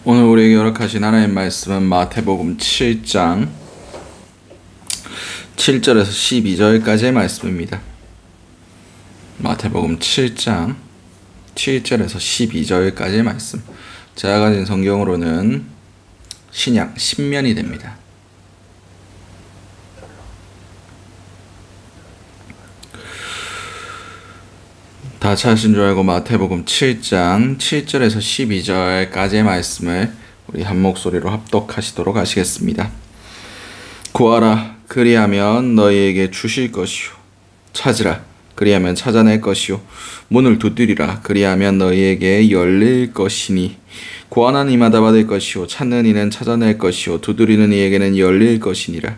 오늘 우리에게 허락하신 하나님 말씀은 마태복음 7장 7절에서 12절까지의 말씀입니다. 마태복음 7장 7절에서 12절까지의 말씀. 제가 가진 성경으로는 신약 신면이 됩니다. 다 찾으신 줄 알고 마태복음 7장 7절에서 12절까지의 말씀을 우리 한 목소리로 합독하시도록 하시겠습니다. 구하라, 그리하면 너희에게 주실 것이요. 찾으라, 그리하면 찾아낼 것이요. 문을 두드리라, 그리하면 너희에게 열릴 것이니. 구하는 이마다 받을 것이요. 찾는 이는 찾아낼 것이요. 두드리는 이에게는 열릴 것이니라.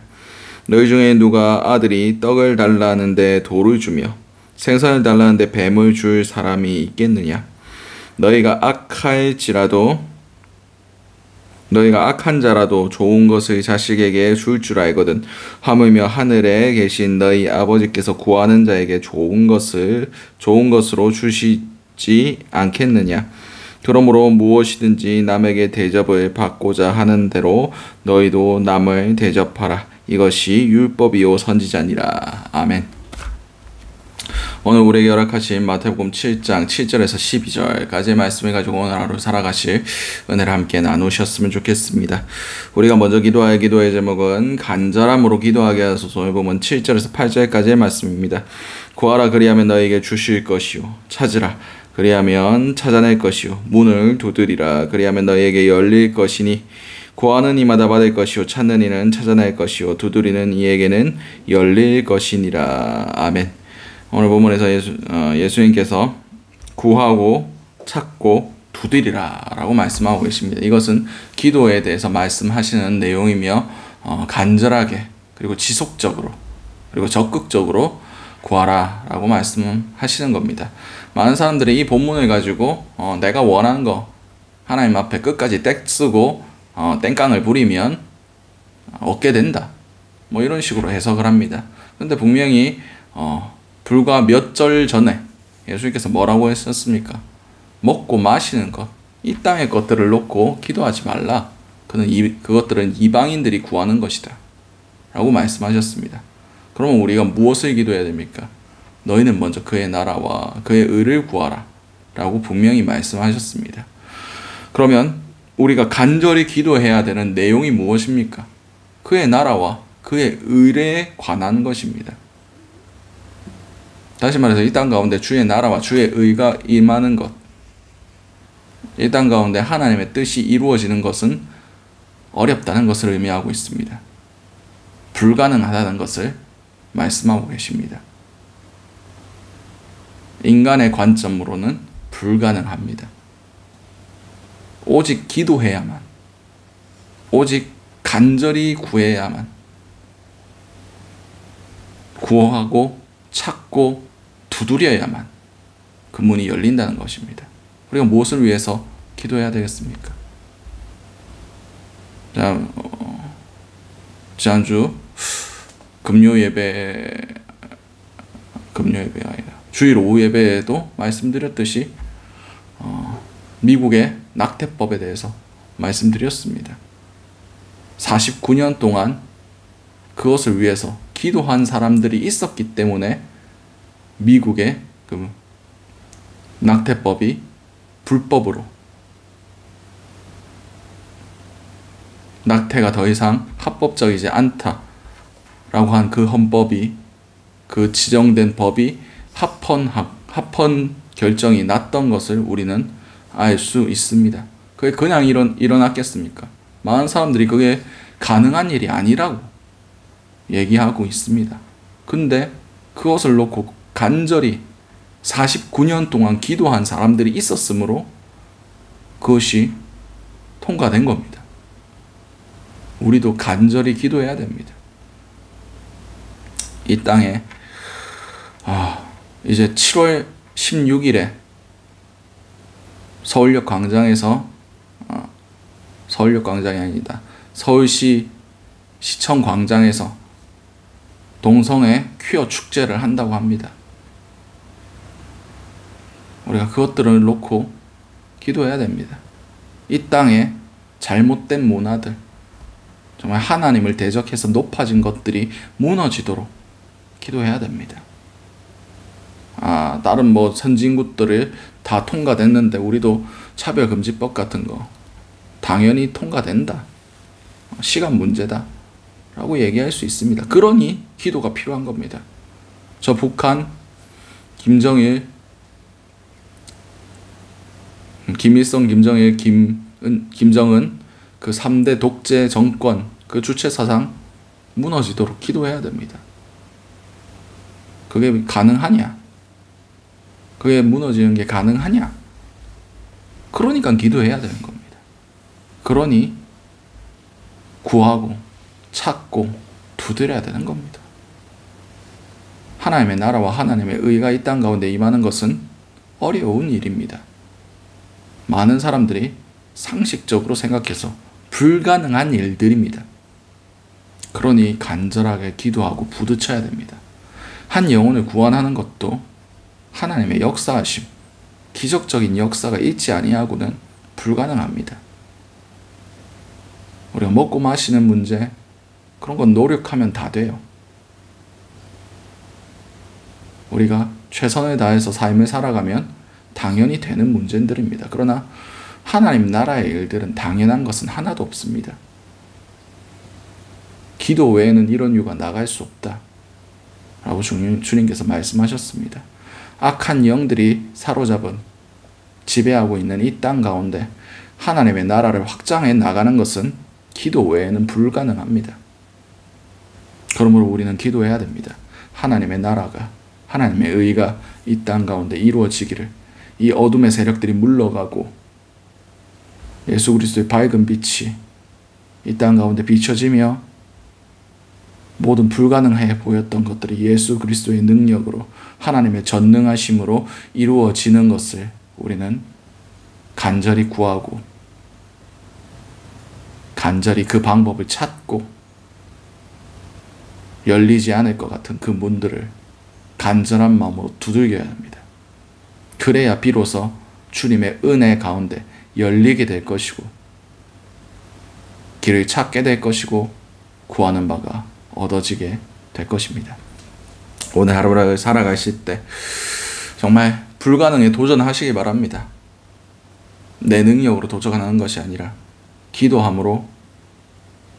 너희 중에 누가 아들이 떡을 달라는데 돌을 주며 생선을 달라는데 뱀을 줄 사람이 있겠느냐? 너희가 악한 자라도 좋은 것을 자식에게 줄 줄 알거든. 하물며 하늘에 계신 너희 아버지께서 구하는 자에게 좋은 것으로 주시지 않겠느냐? 그러므로 무엇이든지 남에게 대접을 받고자 하는 대로 너희도 남을 대접하라. 이것이 율법이요 선지자니라. 아멘. 오늘 우리에게 허락하신 마태복음 7장 7절에서 12절까지의 말씀을 가지고 오늘 하루 살아가실 은혜를 함께 나누셨으면 좋겠습니다. 우리가 먼저 기도할 기도의 제목은 간절함으로 기도하게 하소서. 오늘 보면 7절에서 8절까지의 말씀입니다. 구하라, 그리하면 너에게 주실 것이요. 찾으라, 그리하면 찾아낼 것이요. 문을 두드리라, 그리하면 너에게 열릴 것이니. 구하는 이마다 받을 것이요. 찾는 이는 찾아낼 것이요. 두드리는 이에게는 열릴 것이니라. 아멘. 오늘 본문에서 예수님께서 구하고 찾고 두드리라 라고 말씀하고 계십니다. 이것은 기도에 대해서 말씀하시는 내용이며 간절하게 그리고 지속적으로 그리고 적극적으로 구하라 라고 말씀하시는 겁니다. 많은 사람들이 이 본문을 가지고 내가 원하는 거 하나님 앞에 끝까지 떼쓰고 땡깡을 부리면 얻게 된다, 뭐 이런 식으로 해석을 합니다. 근데 분명히 불과 몇 절 전에 예수님께서 뭐라고 했었습니까? 먹고 마시는 것, 이 땅의 것들을 놓고 기도하지 말라. 그것들은 이방인들이 구하는 것이다 라고 말씀하셨습니다. 그러면 우리가 무엇을 기도해야 됩니까? 너희는 먼저 그의 나라와 그의 의를 구하라 라고 분명히 말씀하셨습니다. 그러면 우리가 간절히 기도해야 되는 내용이 무엇입니까? 그의 나라와 그의 의에 관한 것입니다. 다시 말해서 이 땅 가운데 주의 나라와 주의 의가 임하는 것, 이 땅 가운데 하나님의 뜻이 이루어지는 것은 어렵다는 것을 의미하고 있습니다. 불가능하다는 것을 말씀하고 계십니다. 인간의 관점으로는 불가능합니다. 오직 기도해야만, 오직 간절히 구해야만, 구하고 찾고 두드려야만 그 문이 열린다는 것입니다. 우리가 무엇을 위해서 기도해야 되겠습니까? 지난주 금요 예배가 아니라 주일 오후 예배에도 말씀드렸듯이 미국의 낙태법에 대해서 말씀드렸습니다. 49년 동안 그것을 위해서 기도한 사람들이 있었기 때문에 미국의 그 낙태법이 불법으로, 낙태가 더 이상 합법적이지 않다라고 한 그 헌법이, 그 지정된 법이 합헌 결정이 났던 것을 우리는 알 수 있습니다. 그게 그냥 일어났겠습니까? 많은 사람들이 그게 가능한 일이 아니라고 얘기하고 있습니다. 근데 그것을 놓고 간절히 49년 동안 기도한 사람들이 있었으므로 그것이 통과된 겁니다. 우리도 간절히 기도해야 됩니다. 이 땅에 이제 7월 16일에 서울역 광장에서 서울역 광장이 아니다. 서울시 시청 광장에서 동성애 퀴어 축제를 한다고 합니다. 우리가 그것들을 놓고 기도해야 됩니다. 이 땅에 잘못된 문화들, 정말 하나님을 대적해서 높아진 것들이 무너지도록 기도해야 됩니다. 다른 선진국들을 다 통과됐는데 우리도 차별금지법 같은 거 당연히 통과된다. 시간 문제다. 라고 얘기할 수 있습니다. 그러니 기도가 필요한 겁니다. 저 북한, 김정일, 김일성, 김정일, 김정은 그 3대 독재 정권 그 주체 사상 무너지도록 기도해야 됩니다. 그게 가능하냐? 그게 무너지는 게 가능하냐? 그러니까 기도해야 되는 겁니다. 그러니 구하고 찾고 두드려야 되는 겁니다. 하나님의 나라와 하나님의 의가 이 땅 가운데 임하는 것은 어려운 일입니다. 많은 사람들이 상식적으로 생각해서 불가능한 일들입니다. 그러니 간절하게 기도하고 부딪혀야 됩니다. 한 영혼을 구원하는 것도 하나님의 역사하심, 기적적인 역사가 있지 아니하고는 불가능합니다. 우리가 먹고 마시는 문제, 그런 건 노력하면 다 돼요. 우리가 최선을 다해서 삶을 살아가면 당연히 되는 문제들입니다. 그러나 하나님 나라의 일들은 당연한 것은 하나도 없습니다. 기도 외에는 이런 이유가 나갈 수 없다. 라고 주님께서 말씀하셨습니다. 악한 영들이 사로잡은 지배하고 있는 이 땅 가운데 하나님의 나라를 확장해 나가는 것은 기도 외에는 불가능합니다. 그러므로 우리는 기도해야 됩니다. 하나님의 나라가, 하나님의 의가 이 땅 가운데 이루어지기를, 이 어둠의 세력들이 물러가고 예수 그리스도의 밝은 빛이 이 땅 가운데 비춰지며 모든 불가능해 보였던 것들이 예수 그리스도의 능력으로, 하나님의 전능하심으로 이루어지는 것을 우리는 간절히 구하고 간절히 그 방법을 찾고 열리지 않을 것 같은 그 문들을 간절한 마음으로 두들겨야 합니다. 그래야 비로소 주님의 은혜 가운데 열리게 될 것이고 길을 찾게 될 것이고 구하는 바가 얻어지게 될 것입니다. 오늘 하루를 살아가실 때 정말 불가능에 도전하시기 바랍니다. 내 능력으로 도전하는 것이 아니라 기도함으로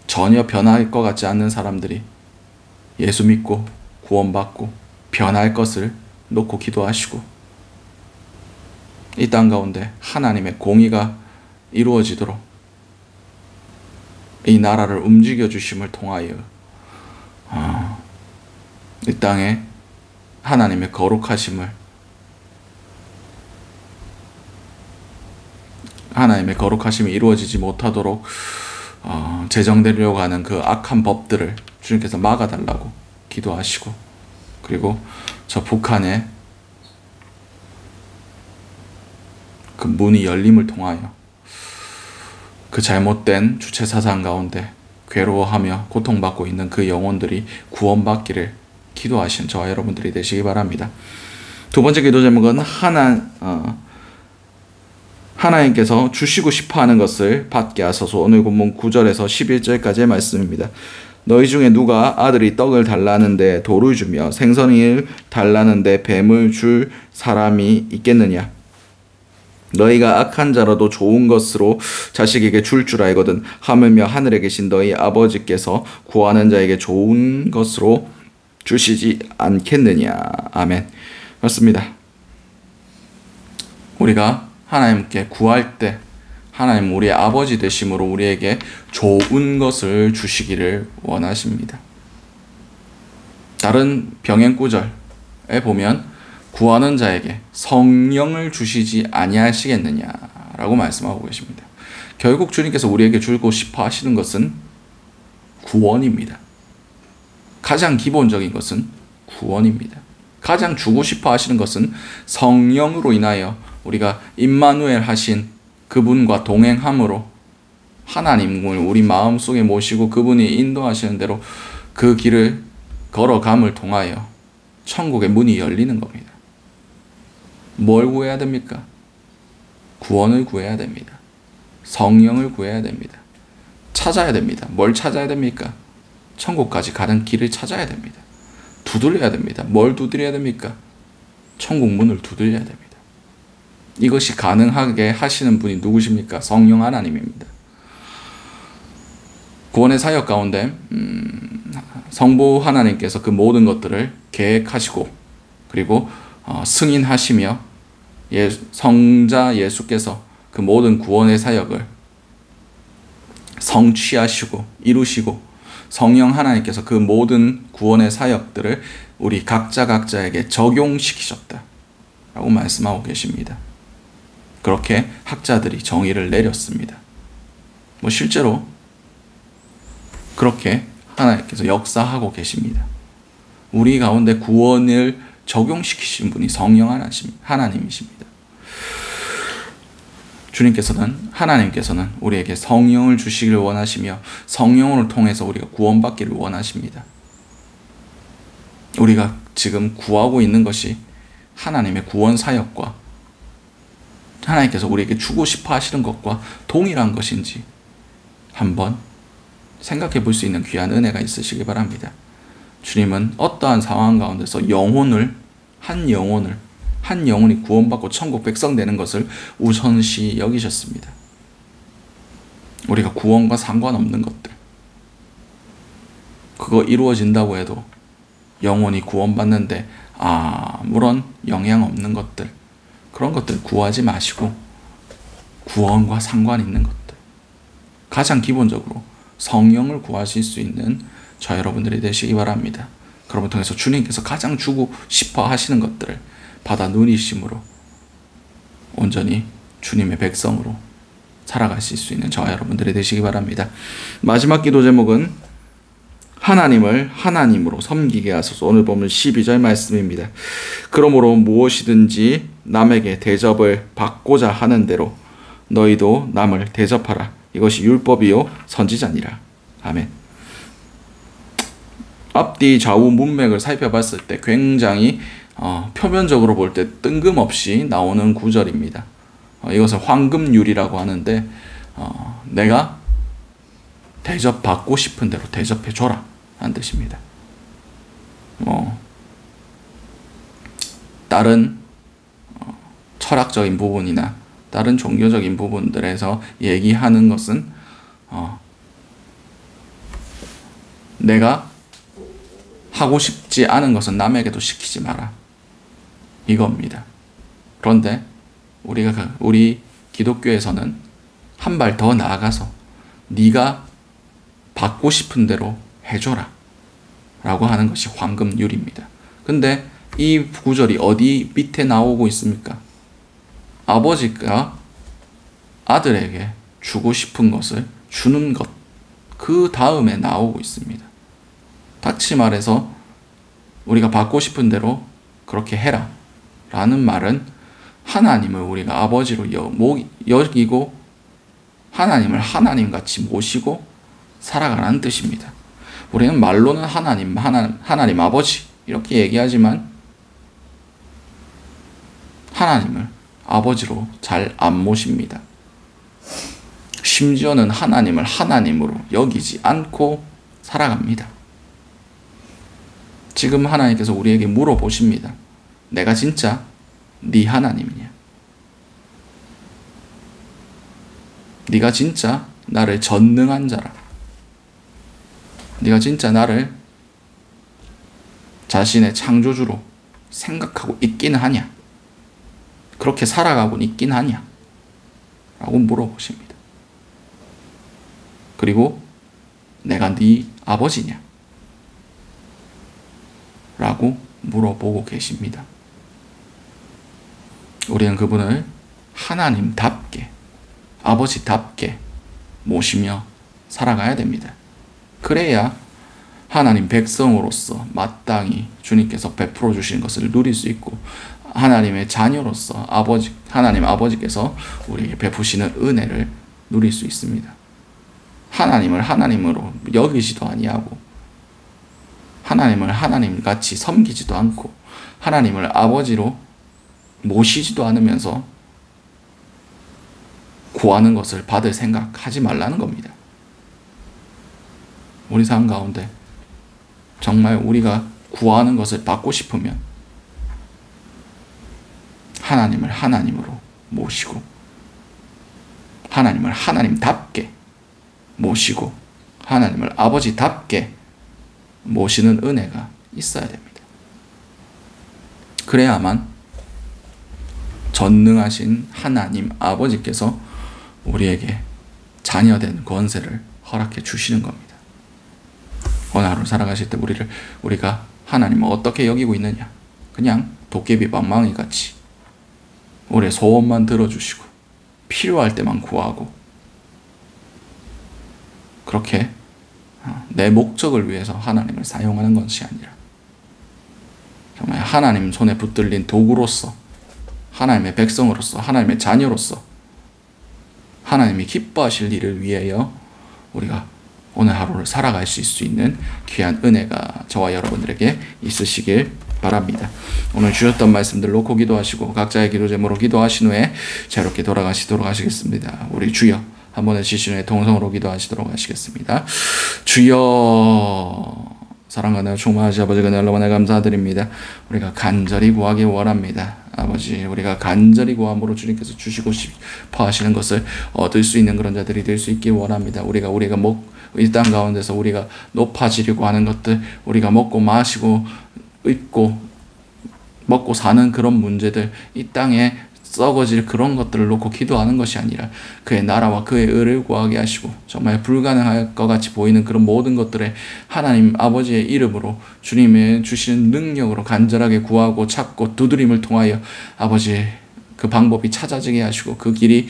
전혀 변할 것 같지 않는 사람들이 예수 믿고 구원받고 변할 것을 놓고 기도하시고 이 땅 가운데 하나님의 공의가 이루어지도록 이 나라를 움직여 주심을 통하여 이 땅에 하나님의 거룩하심을, 하나님의 거룩하심이 이루어지지 못하도록 제정되려고 하는 그 악한 법들을 주님께서 막아달라고 기도하시고, 그리고 저 북한의 그 문이 열림을 통하여 그 잘못된 주체사상 가운데 괴로워하며 고통받고 있는 그 영혼들이 구원받기를 기도하신 저와 여러분들이 되시기 바랍니다. 두 번째 기도 제목은 하나님께서 주시고 싶어하는 것을 받게 하소서. 오늘 본문 9절에서 11절까지의 말씀입니다. 너희 중에 누가 아들이 떡을 달라는데 돌을 주며 생선을 달라는데 뱀을 줄 사람이 있겠느냐? 너희가 악한 자라도 좋은 것으로 자식에게 줄 알거든 하물며 하늘에 계신 너희 아버지께서 구하는 자에게 좋은 것으로 주시지 않겠느냐. 아멘. 맞습니다. 우리가 하나님께 구할 때 하나님 우리의 아버지 되심으로 우리에게 좋은 것을 주시기를 원하십니다. 다른 병행 구절에 보면 구하는 자에게 성령을 주시지 아니하시겠느냐라고 말씀하고 계십니다. 결국 주님께서 우리에게 주고 싶어 하시는 것은 구원입니다. 가장 기본적인 것은 구원입니다. 가장 주고 싶어 하시는 것은 성령으로 인하여 우리가 임마누엘 하신 그분과 동행함으로 하나님을 우리 마음속에 모시고 그분이 인도하시는 대로 그 길을 걸어감을 통하여 천국의 문이 열리는 겁니다. 뭘 구해야 됩니까? 구원을 구해야 됩니다. 성령을 구해야 됩니다. 찾아야 됩니다. 뭘 찾아야 됩니까? 천국까지 가는 길을 찾아야 됩니다. 두드려야 됩니다. 뭘 두드려야 됩니까? 천국 문을 두드려야 됩니다. 이것이 가능하게 하시는 분이 누구십니까? 성령 하나님입니다. 구원의 사역 가운데 성부 하나님께서 그 모든 것들을 계획하시고 그리고 승인하시며 성자 예수께서 그 모든 구원의 사역을 성취하시고 이루시고 성령 하나님께서 그 모든 구원의 사역들을 우리 각자에게 적용시키셨다 라고 말씀하고 계십니다. 그렇게 학자들이 정의를 내렸습니다. 실제로 그렇게 하나님께서 역사하고 계십니다. 우리 가운데 구원을 적용시키신 분이 성령 하나님이십니다. 하나님께서는 우리에게 성령을 주시기를 원하시며 성령을 통해서 우리가 구원받기를 원하십니다. 우리가 지금 구하고 있는 것이 하나님의 구원 사역과 하나님께서 우리에게 주고 싶어 하시는 것과 동일한 것인지 한번 생각해 볼 수 있는 귀한 은혜가 있으시기 바랍니다. 주님은 어떠한 상황 가운데서 한 영혼이 구원받고 천국 백성 되는 것을 우선시 여기셨습니다. 우리가 구원과 상관없는 것들, 그거 이루어진다고 해도 영혼이 구원받는데 아무런 영향 없는 것들, 그런 것들 구하지 마시고 구원과 상관 있는 것들, 가장 기본적으로 성령을 구하실 수 있는 저 여러분들이 되시기 바랍니다. 그러면 통해서 주님께서 가장 주고 싶어 하시는 것들을 받아 누리심으로 온전히 주님의 백성으로 살아가실 수 있는 저와 여러분들이 되시기 바랍니다. 마지막 기도 제목은 하나님을 하나님으로 섬기게 하소서. 오늘 보면 12절 말씀입니다. 그러므로 무엇이든지 남에게 대접을 받고자 하는 대로 너희도 남을 대접하라. 이것이 율법이요 선지자니라. 아멘. 앞뒤 좌우 문맥을 살펴봤을 때 굉장히 표면적으로 볼 때 뜬금없이 나오는 구절입니다. 이것을 황금률이라고 하는데 내가 대접받고 싶은 대로 대접해줘라 하는 뜻입니다. 다른 철학적인 부분이나 다른 종교적인 부분들에서 얘기하는 것은 내가 하고 싶지 않은 것은 남에게도 시키지 마라 이겁니다. 그런데 우리 기독교에서는 한 발 더 나아가서 네가 받고 싶은 대로 해줘라 라고 하는 것이 황금률입니다. 근데 이 구절이 어디 밑에 나오고 있습니까? 아버지가 아들에게 주고 싶은 것을 주는 것, 그 다음에 나오고 있습니다. 다시 말해서 우리가 받고 싶은 대로 그렇게 해라 라는 말은 하나님을 우리가 아버지로 여기고 하나님을 하나님같이 모시고 살아가라는 뜻입니다. 우리는 말로는 하나님 아버지 이렇게 얘기하지만 하나님을 아버지로 잘 안 모십니다. 심지어는 하나님을 하나님으로 여기지 않고 살아갑니다. 지금 하나님께서 우리에게 물어보십니다. 내가 진짜 네 하나님이냐? 네가 진짜 나를 전능한 자라? 네가 진짜 나를 자신의 창조주로 생각하고 있긴 하냐? 그렇게 살아가고 있긴 하냐? 라고 물어보십니다. 그리고 내가 네 아버지냐? 라고 물어보고 계십니다. 우리는 그분을 하나님답게, 아버지답게 모시며 살아가야 됩니다. 그래야 하나님 백성으로서 마땅히 주님께서 베풀어 주신 것을 누릴 수 있고 하나님의 자녀로서 하나님 아버지께서 우리에게 베푸시는 은혜를 누릴 수 있습니다. 하나님을 하나님으로 여기지도 아니하고 하나님을 하나님같이 섬기지도 않고 하나님을 아버지로 모시지도 않으면서 구하는 것을 받을 생각하지 말라는 겁니다. 우리 삶 가운데 정말 우리가 구하는 것을 받고 싶으면 하나님을 하나님으로 모시고 하나님을 하나님답게 모시고 하나님을 아버지답게 모시는 은혜가 있어야 됩니다. 그래야만 전능하신 하나님 아버지께서 우리에게 자녀된 권세를 허락해 주시는 겁니다. 오늘 하루 살아가실 때 우리가 하나님을 어떻게 여기고 있느냐? 그냥 도깨비 방망이 같이 우리의 소원만 들어주시고 필요할 때만 구하고 그렇게 내 목적을 위해서 하나님을 사용하는 것이 아니라 정말 하나님 손에 붙들린 도구로서 하나님의 백성으로서 하나님의 자녀로서 하나님이 기뻐하실 일을 위하여 우리가 오늘 하루를 살아갈 수 있는 귀한 은혜가 저와 여러분들에게 있으시길 바랍니다. 오늘 주셨던 말씀들 놓고 기도하시고 각자의 기도 제목으로 기도하신 후에 자유롭게 돌아가시도록 하시겠습니다. 우리 주여 한 번에 지신 후에 동성으로 기도하시도록 하시겠습니다. 주여 사랑하는 충만하신 아버지 그날로 만나 감사드립니다. 우리가 간절히 구하기 원합니다. 아버지 우리가 간절히 구함으로 주님께서 주시고 싶어 하시는 것을 얻을 수 있는 그런 자들이 될 수 있길 원합니다. 우리가 이 땅 가운데서 우리가 높아지려고 하는 것들 우리가 먹고 마시고 입고 먹고 사는 그런 문제들 이 땅에 썩어질 그런 것들을 놓고 기도하는 것이 아니라 그의 나라와 그의 의를 구하게 하시고 정말 불가능할 것 같이 보이는 그런 모든 것들에 하나님 아버지의 이름으로 주님의 주시는 능력으로 간절하게 구하고 찾고 두드림을 통하여 아버지 그 방법이 찾아지게 하시고 그 길이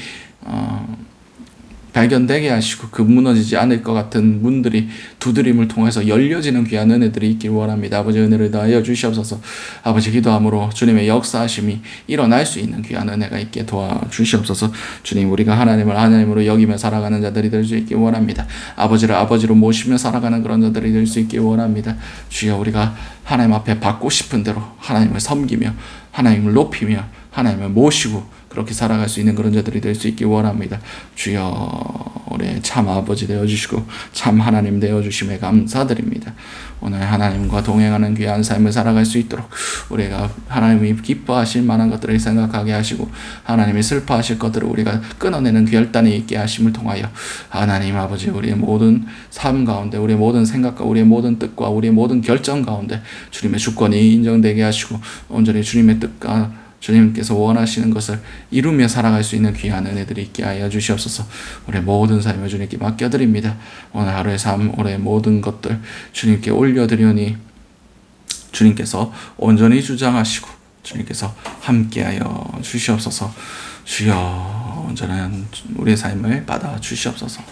발견되게 하시고 그 무너지지 않을 것 같은 문들이 두드림을 통해서 열려지는 귀한 은혜들이 있길 원합니다. 아버지 은혜를 더하여 주시옵소서. 아버지 기도함으로 주님의 역사하심이 일어날 수 있는 귀한 은혜가 있게 도와주시옵소서. 주님 우리가 하나님을 하나님으로 여기며 살아가는 자들이 될 수 있길 원합니다. 아버지를 아버지로 모시며 살아가는 그런 자들이 될 수 있길 원합니다. 주여 우리가 하나님 앞에 받고 싶은 대로 하나님을 섬기며 하나님을 높이며 하나님을 모시고 그렇게 살아갈 수 있는 그런 자들이 될 수 있길 원합니다. 주여 우리의 참 아버지 되어주시고 참 하나님 되어주심에 감사드립니다. 오늘 하나님과 동행하는 귀한 삶을 살아갈 수 있도록 우리가 하나님이 기뻐하실 만한 것들을 생각하게 하시고 하나님이 슬퍼하실 것들을 우리가 끊어내는 결단이 있게 하심을 통하여 하나님 아버지 우리의 모든 삶 가운데 우리의 모든 생각과 우리의 모든 뜻과 우리의 모든 결정 가운데 주님의 주권이 인정되게 하시고 온전히 주님의 뜻과 주님께서 원하시는 것을 이루며 살아갈 수 있는 귀한 은혜들이 있게 하여 주시옵소서. 우리의 모든 삶을 주님께 맡겨드립니다. 오늘 하루의 삶, 올해의 모든 것들 주님께 올려드리오니 주님께서 온전히 주장하시고 주님께서 함께하여 주시옵소서. 주여 온전한 우리의 삶을 받아 주시옵소서.